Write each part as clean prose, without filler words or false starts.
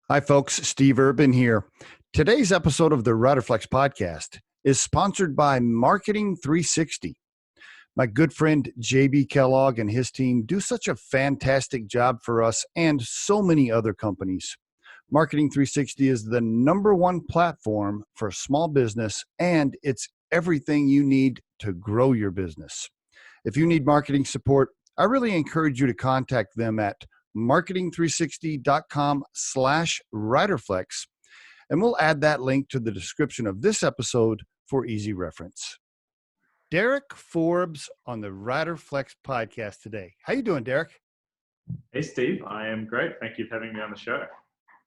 Hi, folks. Steve Urban here. Today's episode of the Riderflex podcast is sponsored by Marketing 360. My good friend JB Kellogg and his team do such a fantastic job for us and so many other companies. Marketing 360 is the number one platform for small business, and it's everything you need to grow your business. If you need marketing support, I really encourage you to contact them at marketing360.com/Riderflex, and we'll add that link to the description of this episode for easy reference. Derek Forbes on the Riderflex podcast today. How you doing, Derek? Hey, Steve. I am great. Thank you for having me on the show.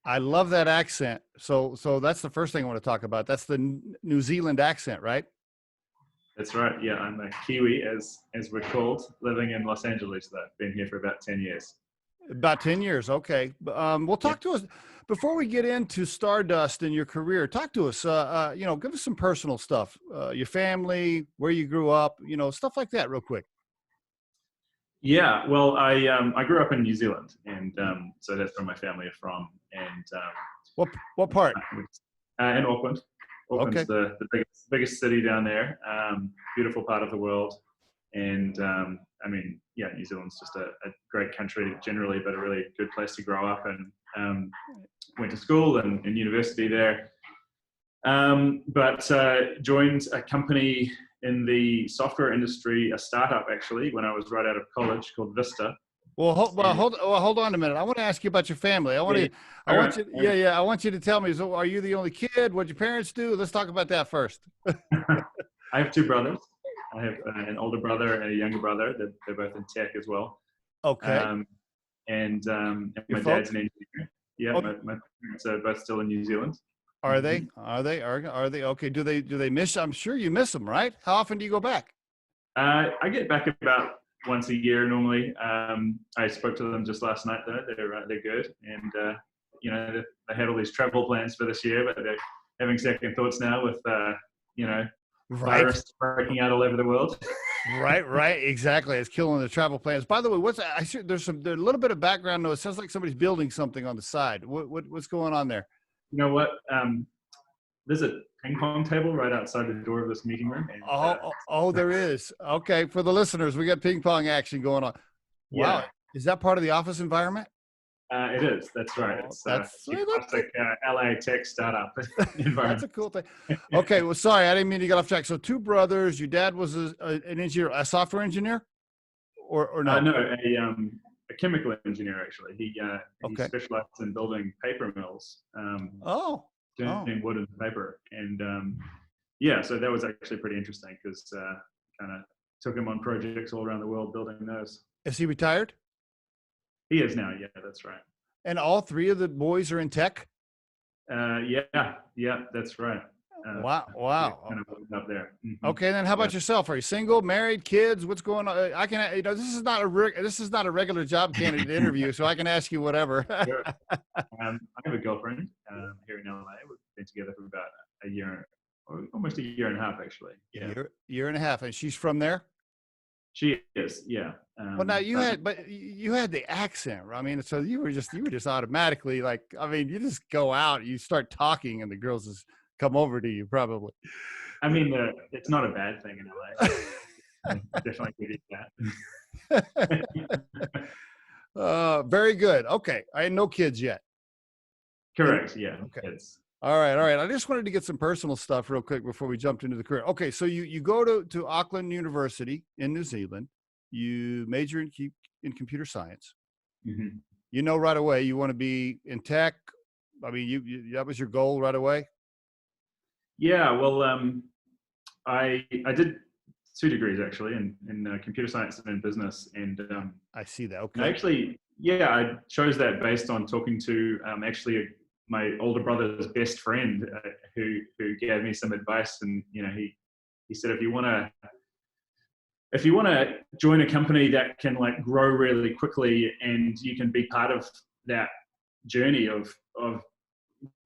I love that accent. So that's the first thing I want to talk about. That's the New Zealand accent, right? That's right. Yeah, I'm a Kiwi, as we're called, living in Los Angeles. Though been here for about 10 years. About 10 years. Okay. Well, talk to us before we get into Stardust and your career. Talk to us, give us some personal stuff, your family, where you grew up, stuff like that real quick. Yeah, well, I grew up in New Zealand, and so that's where my family are from. And what part? In Auckland. Auckland's Okay. the biggest city down there. Beautiful part of the world. And New Zealand's just a great country generally, but a really good place to grow up. And went to school and university there. But joined a company in the software industry, a startup actually, when I was right out of college, called Vista. Hold on a minute. I want to ask you about your family. I want you to tell me. So, are you the only kid? What'd your parents do? Let's talk about that first. I have two brothers. I have an older brother and a younger brother. They're both in tech as well. Okay. And my dad's an engineer. Yeah, my parents are both still in New Zealand. Are they? Are they? Okay. Do they miss? I'm sure you miss them, right? How often do you go back? I get back about once a year normally. I spoke to them just last night though. They're good, and they had all these travel plans for this year, but they're having second thoughts now with virus breaking out all over the world. Right, exactly. It's killing the travel plans. By the way, there's a little bit of background noise. It sounds like somebody's building something on the side. What's going on there? You know what? There's a ping pong table right outside the door of this meeting room. And, there is. Okay, for the listeners, we got ping pong action going on. Wow, is that part of the office environment? It is. That's right. It's classic LA tech startup environment. That's a cool thing. Okay, well, sorry, I didn't mean to get off track. So, two brothers. Your dad was an engineer, a software engineer, or no? No, a chemical engineer actually. He specialized in building paper mills. Doing wood and paper, and so that was actually pretty interesting because kind of took him on projects all around the world building those. Is he retired? He is now. Yeah, that's right. And all three of the boys are in tech? Yeah, that's right. Wow. Kind of up there. Mm-hmm. Okay, then how about yourself? Are you single, married, kids? What's going on? This is not a regular job candidate interview, so I can ask you whatever. Sure. I have a girlfriend here in LA. We've been together for about a year, or almost a year and a half, actually. Yeah, year and a half, and she's from there. She is, yeah. Well, now you had the accent. I mean, so you were just automatically like, I mean, you just go out, you start talking, and the girls just come over to you, probably. I mean, it's not a bad thing in LA. I definitely did that. Very good. Okay, I had no kids yet. Correct. Yeah. Okay. Kids. All right. I just wanted to get some personal stuff real quick before we jumped into the career. Okay, so you go to Auckland University in New Zealand. You major in computer science. Mm-hmm. You know right away you want to be in tech. I mean, you that was your goal right away. Yeah. Well, I did 2 degrees actually in computer science and in business, and I see that. Okay. I chose that based on talking to my older brother's best friend who gave me some advice, and he said if you want to join a company that can like grow really quickly and you can be part of that journey of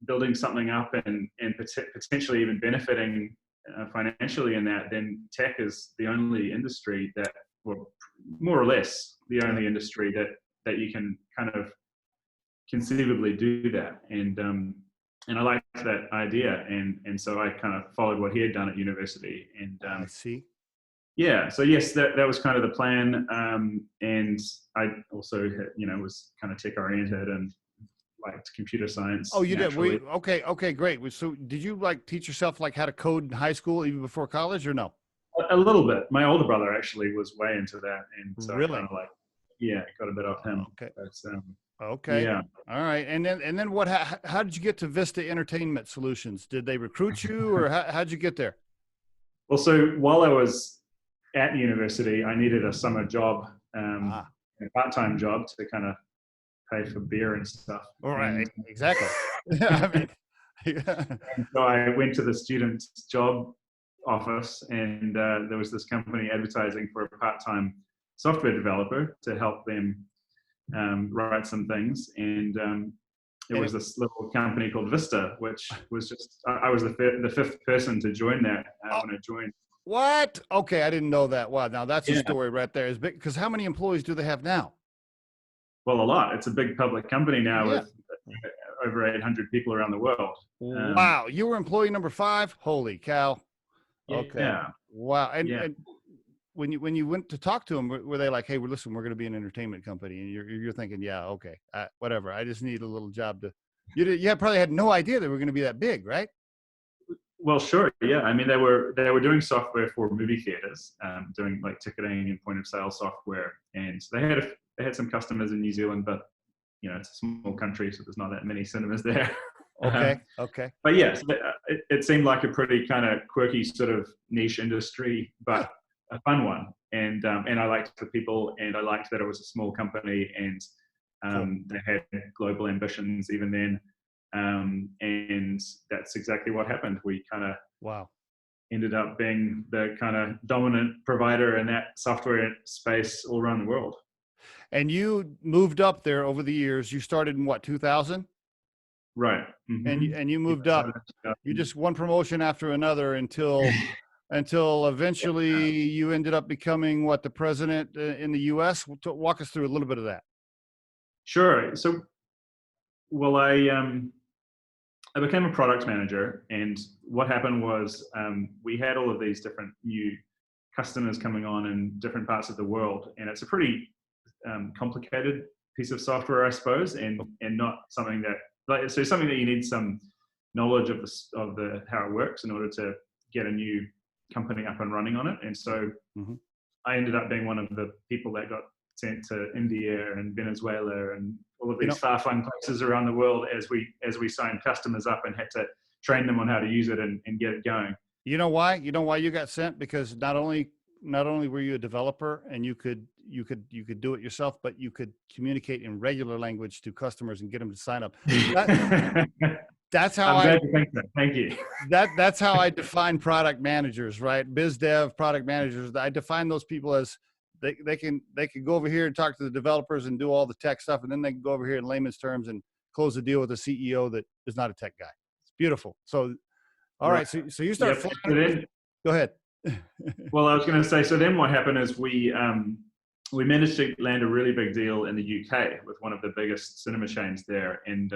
building something up and potentially even benefiting financially in that, then tech is the only industry that, or more or less the only industry that you can kind of conceivably do that. And I liked that idea. And so I kind of followed what he had done at university. And I see. yeah, so yes, that was kind of the plan. And I also, was kind of tech oriented and liked computer Oh, science you did. naturally. Okay, great. So did you like teach yourself like how to code in high school even before college or no? A little bit. My older brother actually was way into that. And so I kind Really? of yeah, got a bit off him. Okay. But Okay. yeah. All right. And then what, how did you get to Vista Entertainment Solutions? Did they recruit you or how'd you get there? Well, so while I was at university, I needed a summer job, Ah, a part-time job to kind of pay for beer and stuff. all right. And Exactly. I mean, yeah. so I went to the student job office, and there was this company advertising for a part-time software developer to help them write some things. And it And was this little company called Vista, which was just, I was the fifth person to join that oh, when I joined. what? Okay. I didn't know that. Wow. Now that's a Yeah. story right there. Is big because how many employees do they have now? Well, a lot. It's a big public company now Yeah. with over 800 people around the world. Wow. You were employee number 5. Holy cow. Okay. Yeah. Wow. Yeah. And when you went to talk to them, were they like, "Hey, listen, we're going to be an entertainment company," and you're thinking, "Yeah, okay, whatever. I just need a little job to." You probably had no idea they were going to be that big, right? Well, sure. Yeah. I mean, they were doing software for movie theaters, doing like ticketing and point of sale software, and so they had some customers in New Zealand, but it's a small country, so there's not that many cinemas there. Okay. Okay. But yes, it seemed like a pretty kind of quirky sort of niche industry, Yeah. but a fun one. And I liked the people, and I liked that it was a small company, and Cool. they had global ambitions even then. And that's exactly what happened. We kind of Wow. ended up being the kind of dominant provider in that software space all around the world. And you moved up there over the years. You started in what, 2000? Right. And Mm-hmm. you moved up. You just one promotion after another until eventually you ended up becoming what, the president in the U.S. Walk us through a little bit of that. Sure. So, well, I became a product manager, and what happened was we had all of these different new customers coming on in different parts of the world, and it's a pretty complicated piece of software, I suppose, and not something that something that you need some knowledge of the how it works in order to get a new company up and running on it. And so I ended up being one of the people that got sent to India and Venezuela and all of these far-flung places around the world as we signed customers up and had to train them on how to use it and get it going. You know why? You know why you got sent? Because not only were you a developer and you could do it yourself, but you could communicate in regular language to customers and get them to sign up. That's how I'm glad you think that. Thank you. That's how I define product managers, right? Biz dev product managers. I define those people as they can go over here and talk to the developers and do all the tech stuff, and then they can go over here in layman's terms and close the deal with a CEO that is not a tech guy. It's beautiful. So, all right. So you start flying. Go ahead. Well, I was going to say, so then what happened is we managed to land a really big deal in the UK with one of the biggest cinema chains there, and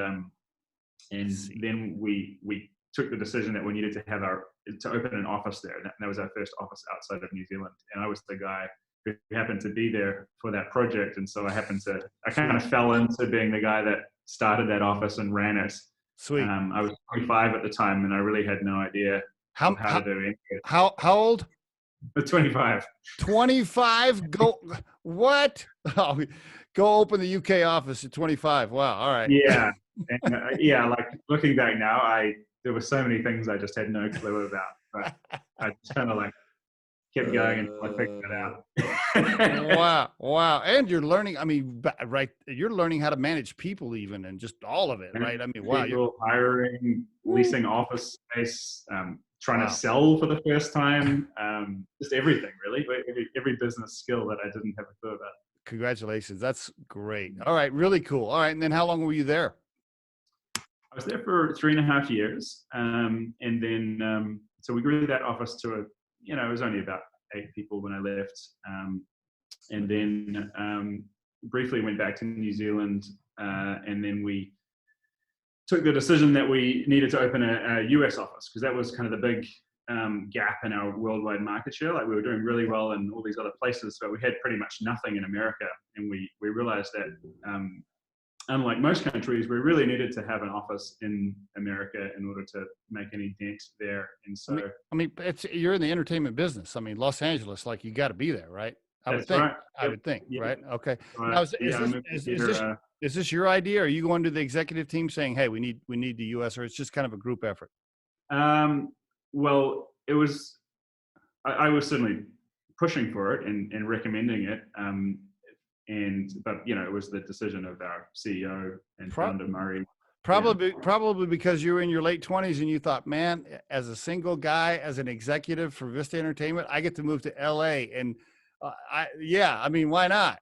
then we took the decision that we needed to open an office there. And that was our first office outside of New Zealand, and I was the guy who happened to be there for that project, and so I kind of fell into being the guy that started that office and ran it. Sweet. I was 25 at the time, and I really had no idea how to do anything. How old? 25. 25. Go what? Oh, go open the UK office at 25. Wow. All right. Yeah, and like looking back now, there were so many things I just had no clue about, but I just kind of like kept going until I figured it out. Wow. And you're learning, I mean, right. You're learning how to manage people even, and just all of it, right? I mean, wow. People, hiring, leasing office space, trying to sell for the first time, just everything really. Every business skill that I didn't have a clue about. Congratulations. That's great. All right. Really cool. All right. And then how long were you there? I was there for 3.5 years. And then, so we grew that office to it was only about 8 people when I left. And then briefly went back to New Zealand. And then we took the decision that we needed to open a US office, because that was kind of the big gap in our worldwide market share. Like, we were doing really well in all these other places, but we had pretty much nothing in America. And we realized that unlike most countries, we really needed to have an office in America in order to make any dent there. And so, you're in the entertainment business. I mean, Los Angeles, like, you got to be there, right? I would think. right. I would think, Yeah. right? Okay. Right. Now, is this your idea? Are you going to the executive team saying, "Hey, we need the U.S.," or it's just kind of a group effort? Well, it was. I was certainly pushing for it and recommending it. But it was the decision of our CEO and founder, Murray. Probably because you were in your late 20s and you thought, man, as a single guy, as an executive for Vista Entertainment, I get to move to LA. And why not?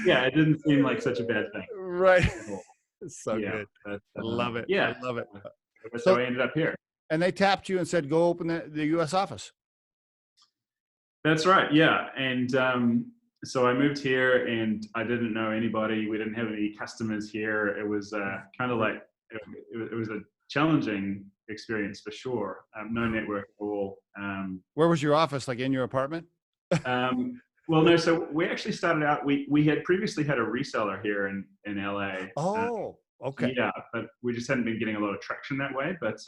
Yeah, it didn't seem like such a bad thing. Right. It's so good. I love it. Yeah. I love it. So I ended up here. And they tapped you and said, go open the U.S. office. That's right. Yeah. And so I moved here and I didn't know anybody. We didn't have any customers here. It was kind of like, it was a challenging experience for sure. No network at all. Where was your office? Like in your apartment? Well, no. So we actually started out, we had previously had a reseller here in LA. Oh, okay. Yeah, but we just hadn't been getting a lot of traction that way. But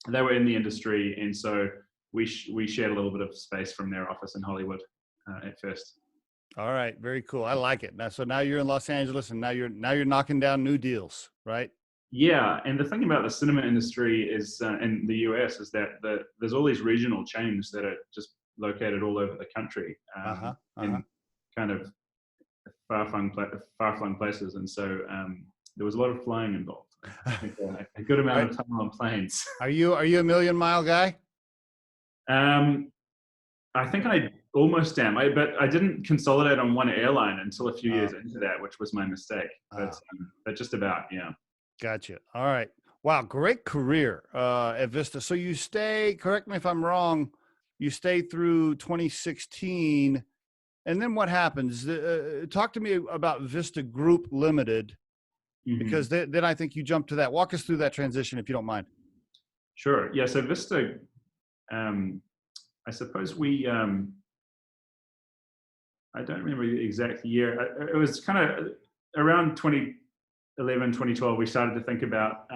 they were in the industry. And so we shared a little bit of space from their office in Hollywood at first. All right. Very cool. I like it. Now you're in Los Angeles and now you're knocking down new deals, right? Yeah. And the thing about the cinema industry is in the US is that there's all these regional chains that are just located all over the country in kind of far-flung places. And so there was a lot of flying involved. I think, a good amount of time on planes. Are you a 1,000,000-mile guy? I think I almost am. But I didn't consolidate on one airline until a few years into that, which was my mistake. But just about, yeah. Gotcha. All right. Wow, great career at Vista. So you stay, correct me if I'm wrong, you stay through 2016, and then what happens? Talk to me about Vista Group Limited, because then I think you jump to that. Walk us through that transition, if you don't mind. Sure. Yeah. So Vista, I suppose we, I don't remember the exact year. It was kind of around 2011, 2012, we started to think about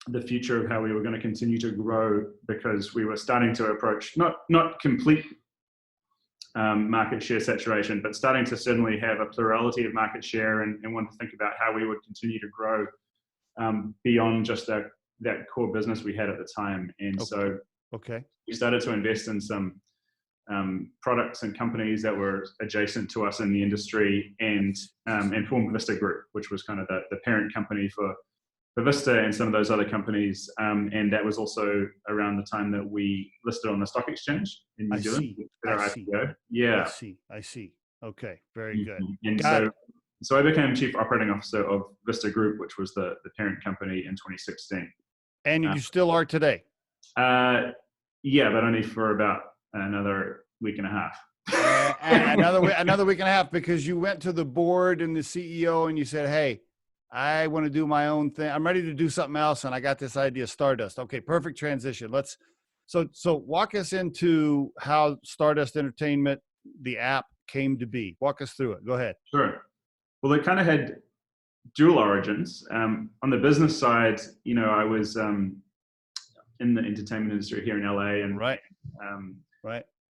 the future of how we were going to continue to grow, because we were starting to approach not complete market share saturation, but starting to certainly have a plurality of market share, and want to think about how we would continue to grow beyond just that core business we had at the time. And so we started to invest in some products and companies that were adjacent to us in the industry, and formed Vista Group, which was kind of the parent company for Vista and some of those other companies. And that was also around the time that we listed on the stock exchange in New Zealand. I see. Yeah. I see. Okay. Very good. And so I became Chief Operating Officer of Vista Group, which was the parent company, in 2016. And you still are today? Yeah, but only for about another week and a half. another week and a half, because you went to the board and the CEO and you said, hey, I want to do my own thing. I'm ready to do something else. And I got this idea, Stardust. Okay. Perfect transition. So walk us into how Stardust Entertainment, the app, came to be. Walk us through it. Go ahead. Sure. Well, it kind of had dual origins. On the business side, I was in the entertainment industry here in LA, and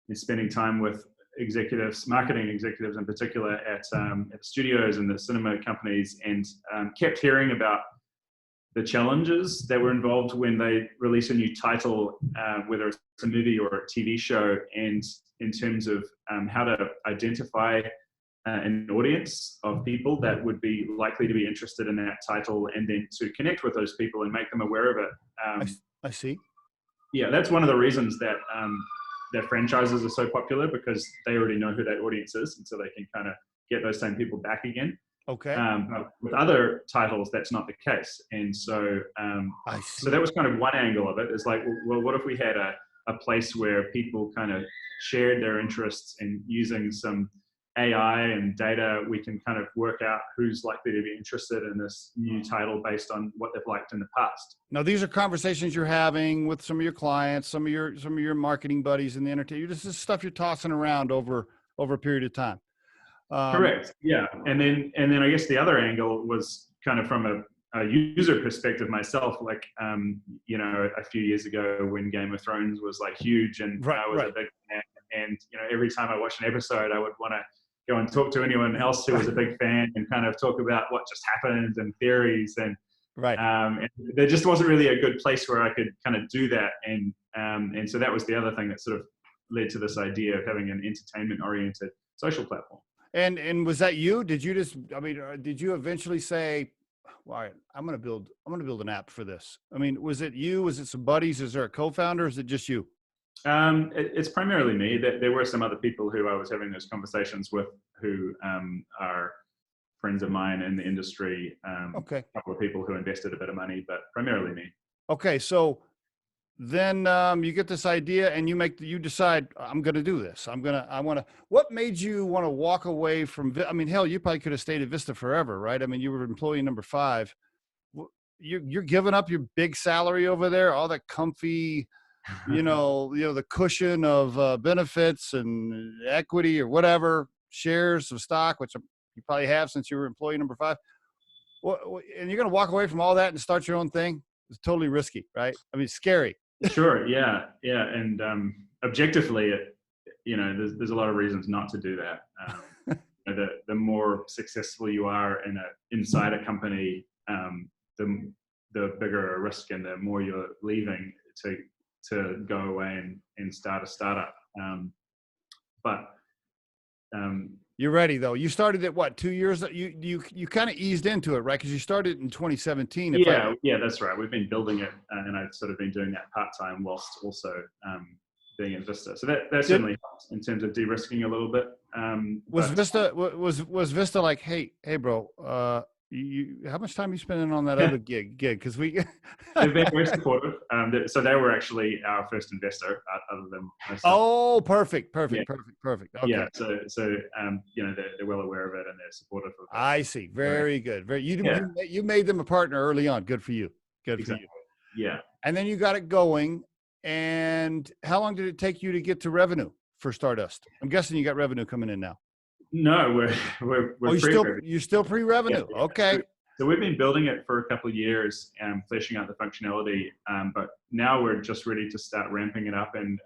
and spending time with executives, marketing executives in particular, at the studios and the cinema companies, and kept hearing about the challenges that were involved when they release a new title, whether it's a movie or a TV show, and in terms of how to identify an audience of people that would be likely to be interested in that title, and then to connect with those people and make them aware of it. I see. Yeah, that's one of the reasons that that franchises are so popular, because they already know who that audience is, and so they can kind of get those same people back again. Okay. But with other titles, that's not the case, and so so that was kind of one angle of it. It's like, well, what if we had a place where people kind of shared their interests in using some AI and data, we can kind of work out who's likely to be interested in this new title based on what they've liked in the past. Now, these are conversations you're having with some of your clients, some of your marketing buddies in the entertainment. This is stuff you're tossing around over a period of time. Correct. Yeah. And then I guess the other angle was kind of from a user perspective myself, like, a few years ago when Game of Thrones was like huge and I was a big fan, and, every time I watched an episode, I would want to go and talk to anyone else who was a big fan and kind of talk about what just happened and theories. And, and there just wasn't really a good place where I could kind of do that. And so that was the other thing that sort of led to this idea of having an entertainment oriented social platform. And was that you? Did you did you eventually say, all right, I'm going to build an app for this? I mean, was it you? Was it some buddies? Is there a co-founder? Is it just you? It's primarily me. There were some other people who I was having those conversations with who are friends of mine in the industry. A couple of people who invested a bit of money, but primarily me. Okay. So then you get this idea and you decide, I'm going to do this. What made you want to walk away from, hell, you probably could have stayed at Vista forever, right? I mean, you were employee number 5. You're giving up your big salary over there, all that comfy, the cushion of benefits and equity or whatever, shares of stock, which you probably have since you were employee number 5. And you're going to walk away from all that and start your own thing? It's totally risky, right? I mean, scary. Sure. Yeah. And objectively, there's a lot of reasons not to do that. The more successful you are inside a company, the bigger a risk and the more you're leaving to go away and start a startup. You're ready though. You started at what, 2 years? You kind of eased into it, right? Because you started in 2017. Yeah, that's right. We've been building it, and I've sort of been doing that part time whilst also being at Vista. So that certainly helps in terms of de-risking a little bit. Was Vista like, hey, bro, how much time are you spending on that other gig? Because they've been very supportive. So they were actually our first investor, other than myself. Oh, perfect. Okay. Yeah. So they're well aware of it and they're supportive of it. I see. Very good. You made them a partner early on. Good for you. Good for you. Yeah. And then you got it going. And how long did it take you to get to revenue for Stardust? I'm guessing you got revenue coming in now. No, we're you're still pre-revenue. Yeah. Okay. So we've been building it for a couple of years and fleshing out the functionality, but now we're just ready to start ramping it up and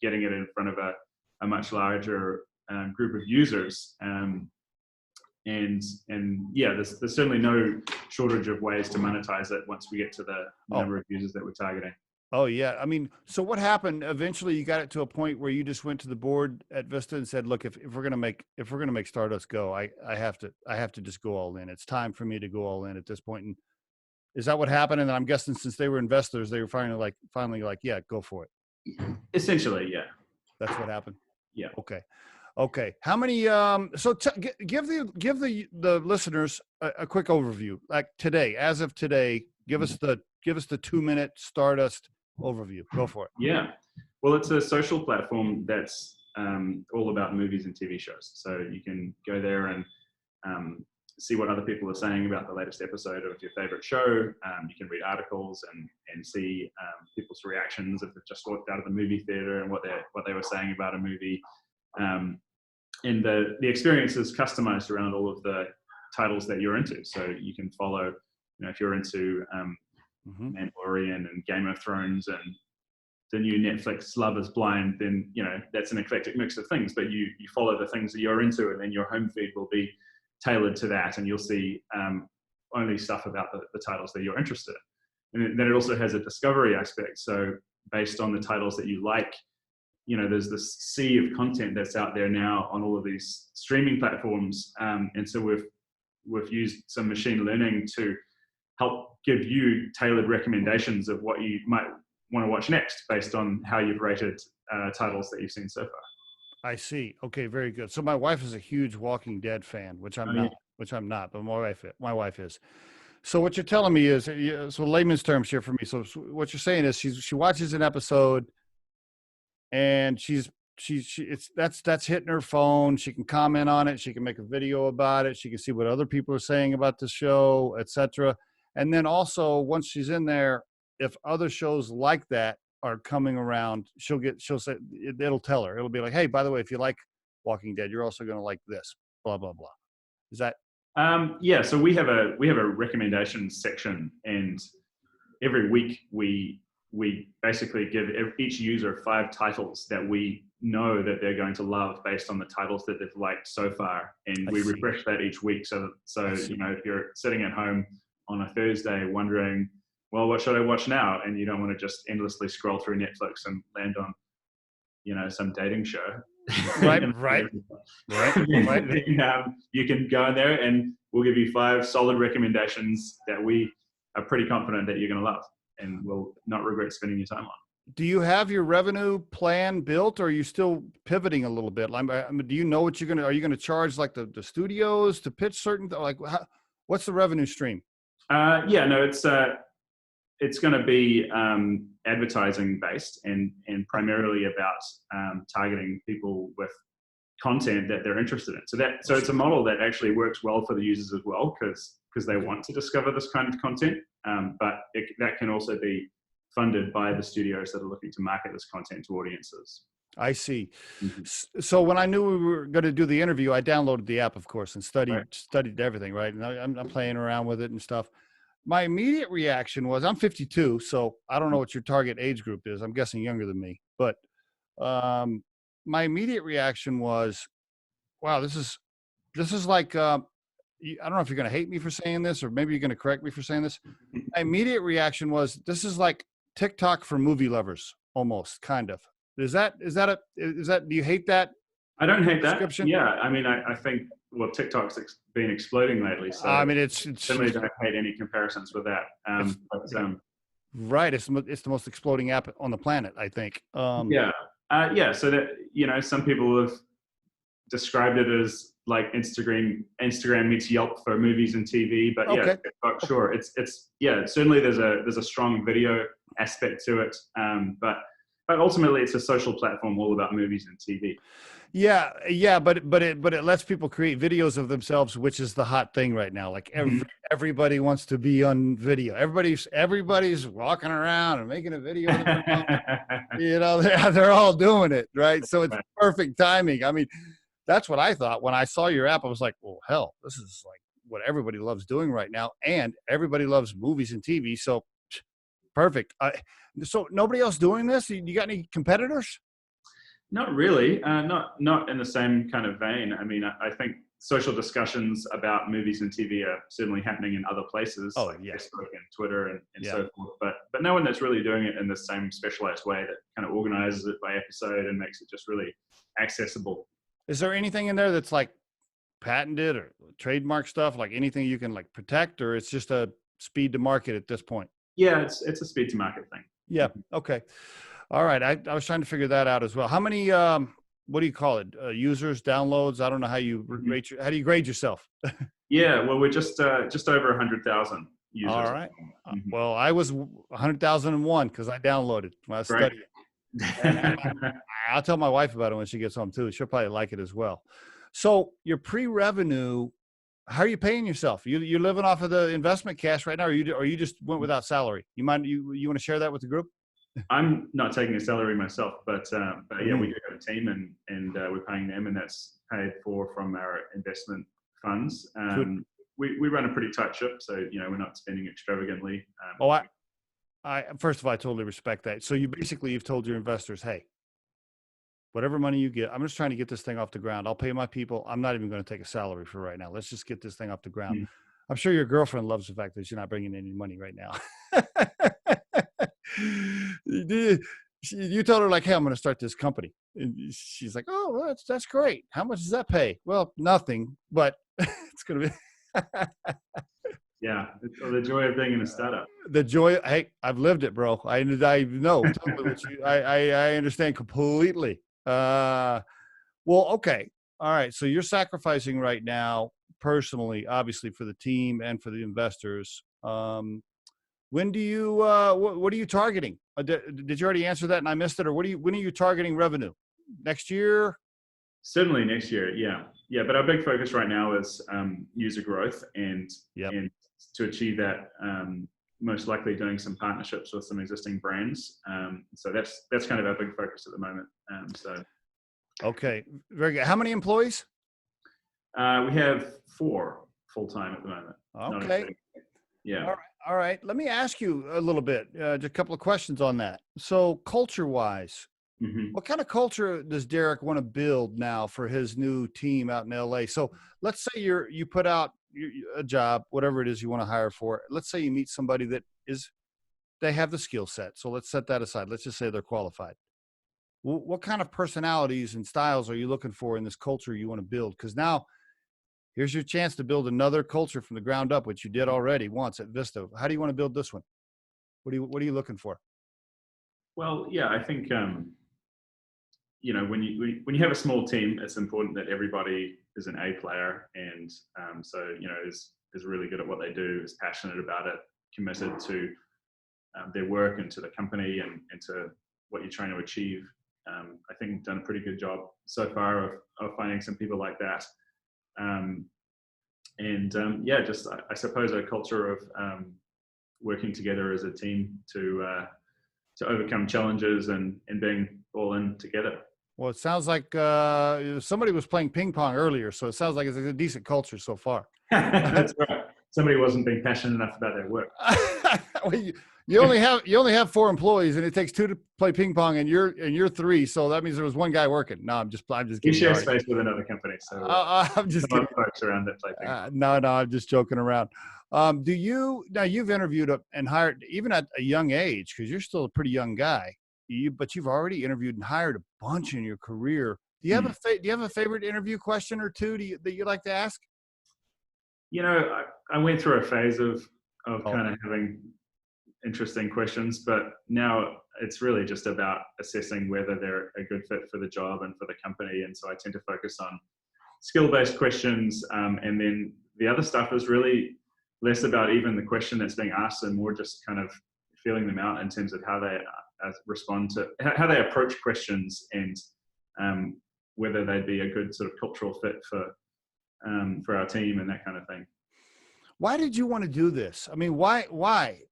getting it in front of a much larger group of users. And there's certainly no shortage of ways to monetize it once we get to the number of users that we're targeting. Oh yeah. I mean, so what happened? Eventually you got it to a point where you just went to the board at Vista and said, look, if we're going to make Stardust go, I have to just go all in. It's time for me to go all in at this point. And is that what happened? And I'm guessing since they were investors, they were finally like, yeah, go for it. Essentially. Yeah. That's what happened. Yeah. Okay. How many, give the listeners a quick overview, like today, as of today, give us the 2-minute Stardust overview. Go for it. Yeah. Well, it's a social platform that's all about movies and TV shows. So you can go there and see what other people are saying about the latest episode of your favorite show. You can read articles and see people's reactions if they've just walked out of the movie theater and what they were saying about a movie. And the experience is customized around all of the titles that you're into. So you can follow, if you're into Mandalorian and Game of Thrones and the new Netflix Love is Blind, then that's an eclectic mix of things, but you follow the things that you're into, and then your home feed will be tailored to that, and you'll see only stuff about the titles that you're interested in. And then it also has a discovery aspect. So based on the titles that you like, there's this sea of content that's out there now on all of these streaming platforms, and so we've used some machine learning to help give you tailored recommendations of what you might want to watch next based on how you've rated titles that you've seen so far. I see. Okay, very good. So my wife is a huge Walking Dead fan, which I'm not, but my wife is. So what you're telling me is, so layman's terms here for me. So what you're saying is she watches an episode and she's that's hitting her phone. She can comment on it. She can make a video about it. She can see what other people are saying about the show, etc. And then also once she's in there, if other shows like that are coming around, she'll say, it'll tell her, it'll be like, hey, by the way, if you like Walking Dead, you're also going to like this, blah, blah, blah. Is that? Yeah. So we have a recommendations section, and every week we basically give each user 5 titles that we know that they're going to love based on the titles that they've liked so far, and we refresh that each week. So you know, if you're sitting at home on a Thursday wondering, well, what should I watch now, and you don't want to just endlessly scroll through Netflix and land on, you know, some dating show, right. You can go in there and we'll give you 5 solid recommendations that we are pretty confident that you're going to love and will not regret spending your time on. Do you have your revenue plan built, or are you still pivoting a little bit? Do you know what are you going to charge like the studios to pitch certain, like what's the revenue stream? Yeah, no, it's going to be advertising based and primarily about targeting people with content that they're interested in. So it's a model that actually works well for the users as well, because they want to discover this kind of content. But that can also be funded by the studios that are looking to market this content to audiences. I see. Mm-hmm. So when I knew we were going to do the interview, I downloaded the app, of course, and studied everything, right? And I'm playing around with it and stuff. My immediate reaction was, I'm 52, so I don't know what your target age group is. I'm guessing younger than me. But my immediate reaction was, wow, this is like, I don't know if you're going to hate me for saying this, or maybe you're going to correct me for saying this. My immediate reaction was, this is like TikTok for movie lovers, almost, kind of. Do you hate that? I don't hate that. Yeah, I mean, I think, well, TikTok's been exploding lately, so I mean, it's certainly don't hate any comparisons with that. Right, it's the most exploding app on the planet, I think. Yeah. So that, you know, some people have described it as like Instagram meets Yelp for movies and TV, but yeah, okay. TikTok, sure, it's certainly there's a strong video aspect to it, but ultimately it's a social platform all about movies and TV. Yeah, but it lets people create videos of themselves, which is the hot thing right now. Like everybody wants to be on video. Everybody's walking around and making a video. You know, they're all doing it, right? So it's perfect timing. I mean, that's what I thought when I saw your app. I was like, well, hell, this is like what everybody loves doing right now, and everybody loves movies and TV. So perfect. So nobody else doing this? You got any competitors? Not really. Not in the same kind of vein. I mean, I think social discussions about movies and TV are certainly happening in other places, like Facebook and Twitter and so forth. But no one that's really doing it in the same specialized way that kind of organizes it by episode and makes it just really accessible. Is there anything in there that's like patented or trademark stuff, like anything you can like protect, or it's just a speed to market at this point? Yeah, it's a speed to market thing. Yeah. Okay. All right. I was trying to figure that out as well. How many, what do you call it? Users, downloads? I don't know how you rate how do you grade yourself? Yeah. Well, we're just over 100,000 users. All right. Well, I was 100,001 because I downloaded when I was studying. I'll tell my wife about it when she gets home too. She'll probably like it as well. So your pre-revenue, how are you paying yourself? You're living off of the investment cash right now, or you just went without salary? You want to share that with the group? I'm not taking a salary myself, but yeah, we do have a team, and we're paying them, and that's paid for from our investment funds. We run a pretty tight ship, so you know we're not spending extravagantly. I first of all, I totally respect that. So you've told your investors, hey, whatever money you get, I'm just trying to get this thing off the ground. I'll pay my people. I'm not even going to take a salary for right now. Let's just get this thing off the ground. Mm-hmm. I'm sure your girlfriend loves the fact that you're not bringing in any money right now. You told her like, hey, I'm going to start this company. And she's like, oh, well, that's great. How much does that pay? Well, nothing, but it's going to be. Yeah. The joy of being in a startup. The joy. Hey, I've lived it, bro. I know totally what I understand completely. Well, okay. All right. So you're sacrificing right now personally, obviously for the team and for the investors. When do you, what are you targeting? Did you already answer that and I missed it? Or when are you targeting revenue? next year? Certainly next year, yeah. But our big focus right now is user growth, and Yep. to achieve that, most likely doing some partnerships with some existing brands. So that's kind of our big focus at the moment. Okay, very good. How many employees? We have 4 full-time at the moment. Okay. Yeah. All right. Let me ask you a little bit, just a couple of questions on that. So culture-wise, Mm-hmm. what kind of culture does Derek want to build now for his new team out in LA? So let's say you put out a job, whatever it is you want to hire for. Let's say you meet somebody that they have the skill set. So let's set that aside. Let's just say they're qualified. What kind of personalities and styles are you looking for in this culture you want to build? Because now here's your chance to build another culture from the ground up, which you did already once at Vista. How do you want to build this one? What are you looking for? Well, yeah, I think when you have a small team, it's important that everybody is an A player, and is really good at what they do, is passionate about it, committed to their work and to the company and to what you're trying to achieve. I think we've done a pretty good job so far of finding some people like that. I suppose a culture of working together as a team to overcome challenges and being all in together. Well, it sounds like somebody was playing ping pong earlier, so it sounds like it's a decent culture so far. That's right. Somebody wasn't being passionate enough about their work. Well, you only have 4 employees, and it takes 2 to play ping pong, and you're 3, so that means there was 1 guy working. No, I'm just kidding. We share space with another company, so I'm just kidding. Folks around that play ping pong. No, I'm just joking around. You've interviewed and hired even at a young age, because you're still a pretty young guy. But you've already interviewed and hired a bunch in your career. Do you have a favorite interview question or two that you like to ask? I went through a phase of kind of having interesting questions, but now it's really just about assessing whether they're a good fit for the job and for the company. And so I tend to focus on skill-based questions, and then the other stuff is really less about even the question that's being asked and more just kind of feeling them out in terms of how they respond to how they approach questions, and whether they'd be a good sort of cultural fit for our team and that kind of thing. Why did you want to do this? I mean, why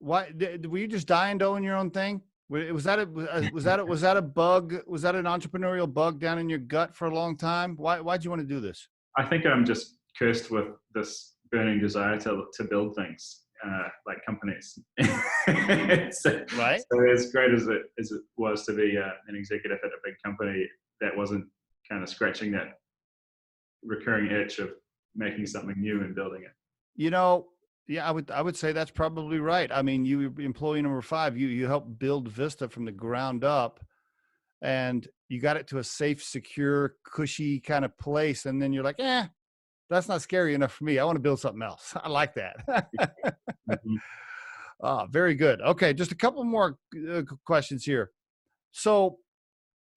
were you just dying doing your own thing? Was that a bug? Was that an entrepreneurial bug down in your gut for a long time? Why'd you want to do this? I think I'm just cursed with this burning desire to build things, like companies. Right. So as great as it was to be an executive at a big company, that wasn't kind of scratching that recurring itch of making something new and building it. Yeah, I would say that's probably right. I mean, you employee number 5, you helped build Vista from the ground up, and you got it to a safe, secure, cushy kind of place. And then you're like, that's not scary enough for me. I want to build something else. I like that. Mm-hmm. Very good. Okay. Just a couple more questions here. So,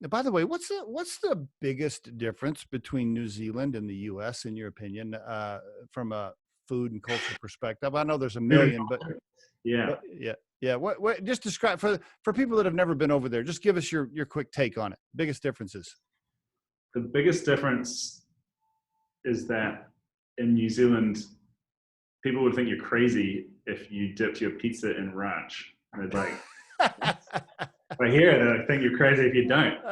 by the way, what's the biggest difference between New Zealand and the U.S. in your opinion, from a food and culture perspective? I know there's a million, but yeah. What just describe for people that have never been over there. Just give us your quick take on it. Biggest differences. The biggest difference is that in New Zealand, people would think you're crazy if you dipped your pizza in ranch. And they're like, but here, they think you're crazy if you don't.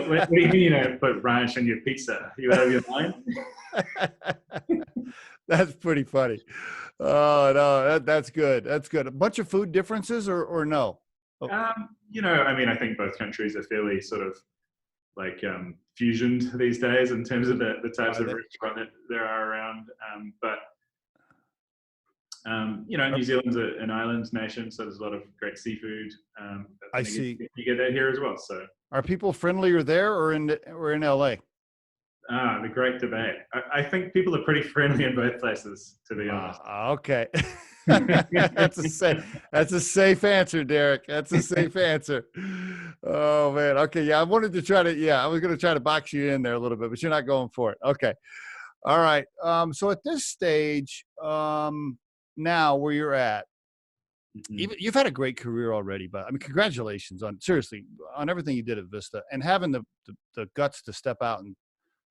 What do you mean, put ranch in your pizza? You out of your mind? That's pretty funny. Oh no, that's good. That's good. A bunch of food differences, or no? Oh. I think both countries are fairly sort of like fusioned these days in terms of the types of restaurant that there are around. New Zealand's an island nation, so there's a lot of great seafood. I see. You get that here as well. So, are people friendlier there or in LA? The great debate. I think people are pretty friendly in both places, to be honest. Okay. That's a safe answer, Derek. That's a safe answer. Oh man. Okay. Yeah. I was going to try to box you in there a little bit, but you're not going for it. Okay. All right. So at this stage, now where you're at, Mm-hmm. You've had a great career already, but I mean, congratulations on everything you did at Vista, and having the guts to step out and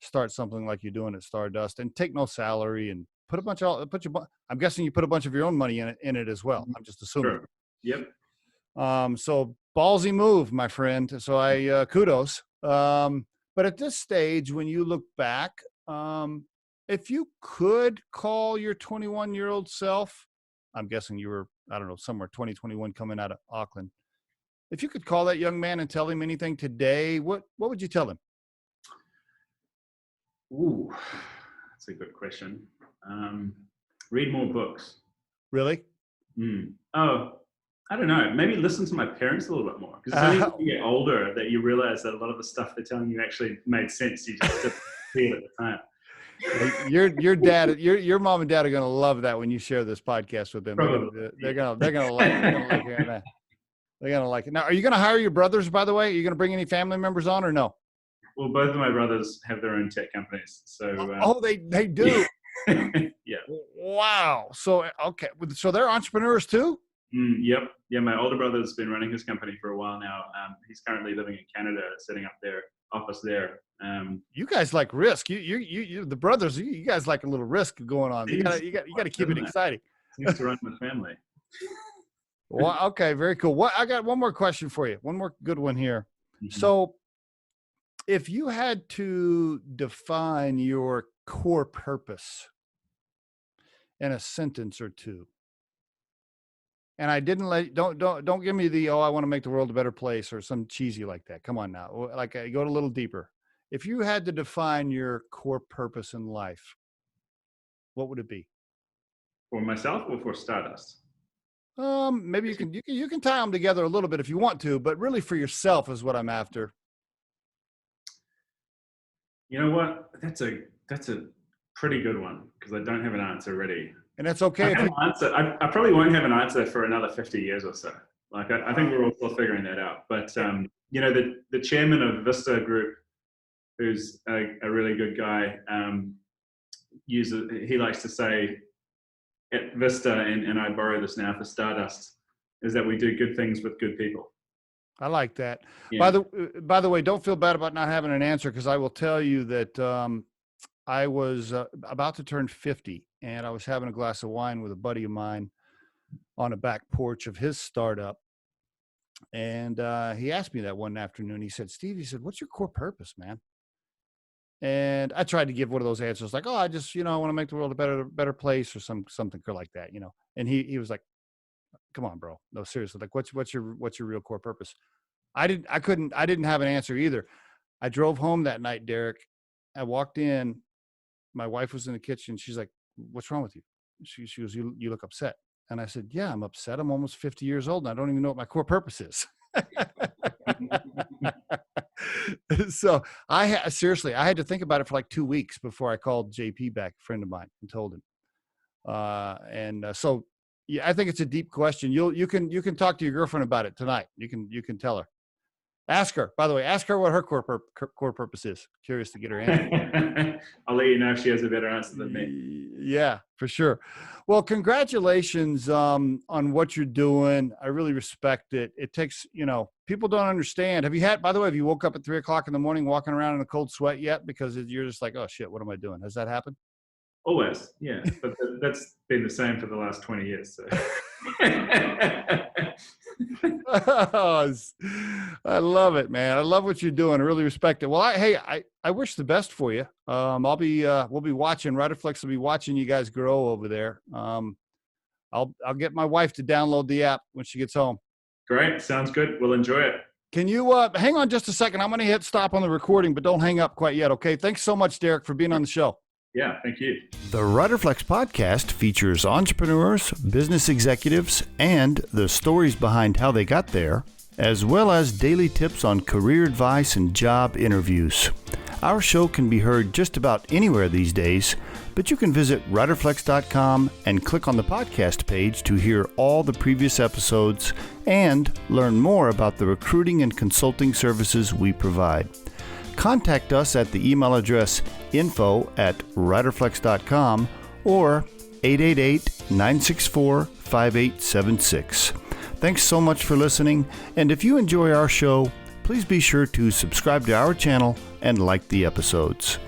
start something like you're doing at Stardust and take no salary and I'm guessing you put a bunch of your own money in it as well. I'm just assuming. Sure. Yep. So ballsy move, my friend. So I kudos. But at this stage, when you look back, if you could call your 21-year-old self, I'm guessing you were, I don't know, somewhere 2021 coming out of Auckland. If you could call that young man and tell him anything today, what would you tell him? Ooh, that's a good question. Read more books. Really? Oh, I don't know. Maybe listen to my parents a little bit more, because it's only when you get older that you realize that a lot of the stuff they're telling you actually made sense. You just didn't see it at the time. Your dad, your mom and dad are going to love that when you share this podcast with them. They're going to like hearing that. They're going to like it. Now, are you going to hire your brothers, by the way? Are you going to bring any family members on or no? Well, both of my brothers have their own tech companies. So they do. Yeah. Wow. So okay. So they're entrepreneurs too? Yep. Yeah. My older brother's been running his company for a while now. He's currently living in Canada, setting up their office there. You guys like risk. You the brothers. You guys like a little risk going on. You got to keep it exciting. Seems to run with family. Well, okay, very cool. I got one more question for you. One more good one here. Mm-hmm. So, if you had to define your core purpose in a sentence or two, and I didn't don't give me the, I want to make the world a better place or some cheesy like that. Come on now. Like, go a little deeper. If you had to define your core purpose in life, what would it be? For myself or for Stardust? Maybe you can tie them together a little bit if you want to, but really for yourself is what I'm after. You know what? That's a pretty good one, because I don't have an answer ready. And that's okay. I probably won't have an answer for another 50 years or so. Like, I think we're all still figuring that out. But, the chairman of Vista Group, who's a really good guy, he likes to say at Vista, and I borrow this now for Stardust, is that we do good things with good people. I like that. Yeah. By the way, don't feel bad about not having an answer, because I will tell you that I was about to turn 50, and I was having a glass of wine with a buddy of mine on a back porch of his startup. And he asked me that one afternoon. He said, Steve, what's your core purpose, man? And I tried to give one of those answers like, I just, I want to make the world a better place or something like that, And he was like, come on, bro. No, seriously. Like, what's your real core purpose? I didn't have an answer either. I drove home that night, Derek. I walked in, my wife was in the kitchen. She's like, what's wrong with you? She goes, you look upset. And I said, yeah, I'm upset. I'm almost 50 years old and I don't even know what my core purpose is. So I had to think about it for like 2 weeks before I called JP back, a friend of mine, and told him. So yeah, I think it's a deep question. You can talk to your girlfriend about it tonight. You can tell her. Ask her, by the way, what her core purpose is. Curious to get her answer. I'll let you know if she has a better answer than me. Yeah, for sure. Well, congratulations on what you're doing. I really respect it. It takes, people don't understand. Have you woke up at 3:00 in the morning walking around in a cold sweat yet? Because you're just like, oh shit, what am I doing? Has that happened? Always, yeah. But that's been the same for the last 20 years. So. I love it, man. I love what you're doing. I really respect it. Well, I wish the best for you. We'll be watching. Riderflex will be watching you guys grow over there. I'll get my wife to download the app when she gets home. Great. Sounds good. We'll enjoy it. Can you hang on just a second? I'm going to hit stop on the recording, but don't hang up quite yet. Okay. Thanks so much, Derek, for being on the show. Yeah, thank you. The Riderflex podcast features entrepreneurs, business executives, and the stories behind how they got there, as well as daily tips on career advice and job interviews. Our show can be heard just about anywhere these days, but you can visit riderflex.com and click on the podcast page to hear all the previous episodes and learn more about the recruiting and consulting services we provide. Contact us at the email address info@riderflex.com or 888-964-5876. Thanks so much for listening, and if you enjoy our show, please be sure to subscribe to our channel and like the episodes.